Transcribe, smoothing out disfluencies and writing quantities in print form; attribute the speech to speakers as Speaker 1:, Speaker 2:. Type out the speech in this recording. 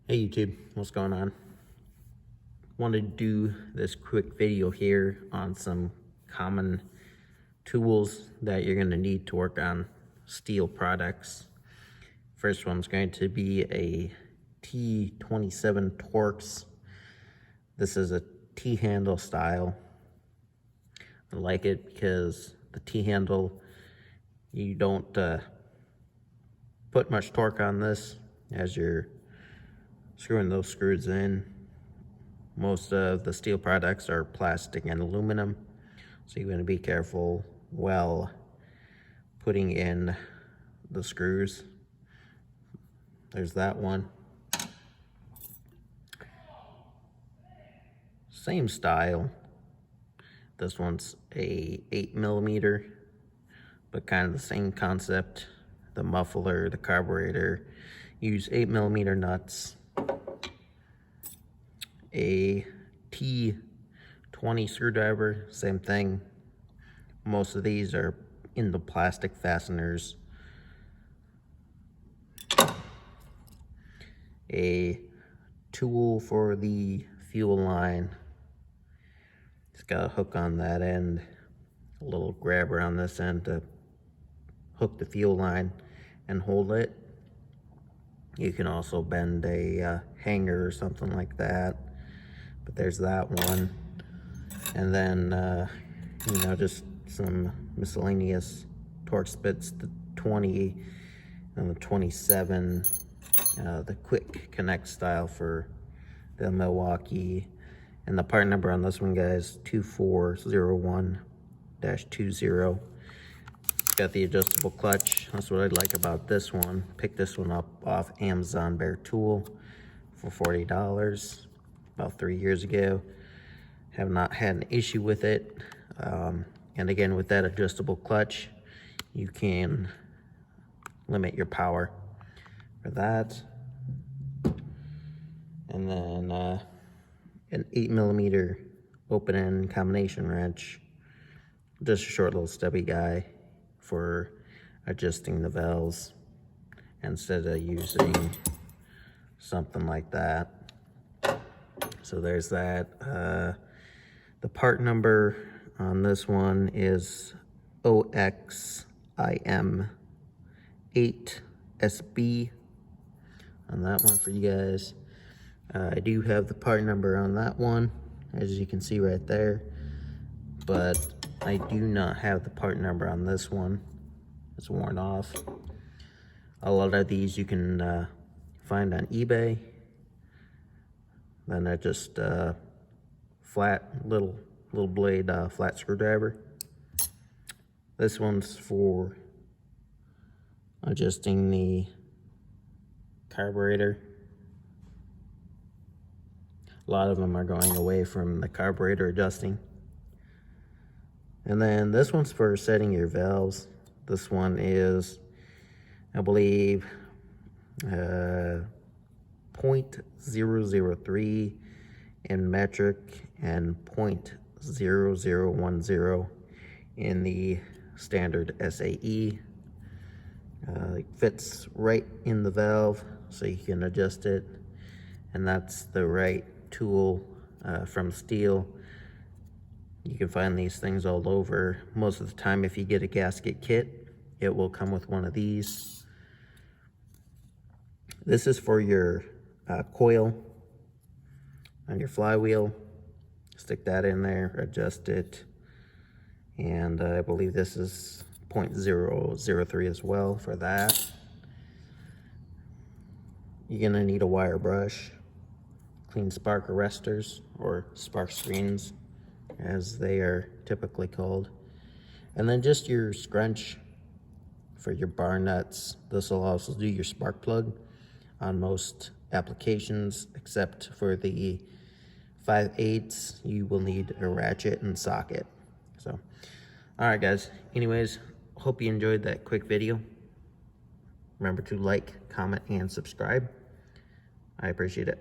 Speaker 1: Hey YouTube, what's going on? Wanted to do this quick video here on some common tools that you're going to need to work on Stihl products. First one's going to be a T27 Torx. This is a T-handle style. I like it because the T-handle, you don't put much torque on this as you're screwing those screws in. Most of the Stihl products are plastic and aluminum, so you're going to be careful while putting in the screws. There's that one. Same style. This one's a 8mm, but kind of the same concept. The muffler, the carburetor, use 8mm nuts. A T20 screwdriver, same thing. Most of these are in the plastic fasteners. A tool for the fuel line. It's got a hook on that end, a little grabber on this end to hook the fuel line and hold it. You can also bend a hanger or something like that. But there's that one. And then, just some miscellaneous Torx bits, the 20 and the 27, the quick connect style for the Milwaukee. And the part number on this one, guys, 2401-20. It's got the adjustable clutch. That's what I like about this one. Picked this one up off Amazon Bare Tool for $40 about 3 years ago. Have not had an issue with it. And again, with that adjustable clutch, you can limit your power for that. And then an 8mm open end combination wrench, just a short little stubby guy for adjusting the valves instead of using something like that. So there's that. The part number on this one is OXIM8SB on that one for you guys. I do have the part number on that one, as you can see right there, but I do not have the part number on this one. It's worn off. A lot of these you can find on eBay. Then they're just flat little blade flat screwdriver. This one's for adjusting the carburetor. A lot of them are going away from the carburetor adjusting. And then this one's for setting your valves. This one is, I believe, 0.003 in metric and 0.0010 in the standard SAE. It fits right in the valve, so you can adjust it, and that's the right tool from Stihl. You can find these things all over. Most of the time, if you get a gasket kit, it will come with one of these. This is for your coil on your flywheel. Stick that in there, adjust it, and I believe this is 0.003 as well for that. You're gonna need a wire brush, clean spark arresters, or spark screens as they are typically called, and then just your scrunch for your bar nuts. This will also do your spark plug on most applications, except for the 5/8, you will need a ratchet and socket. So, all right, guys. Anyways, hope you enjoyed that quick video. Remember to like, comment, and subscribe. I appreciate it.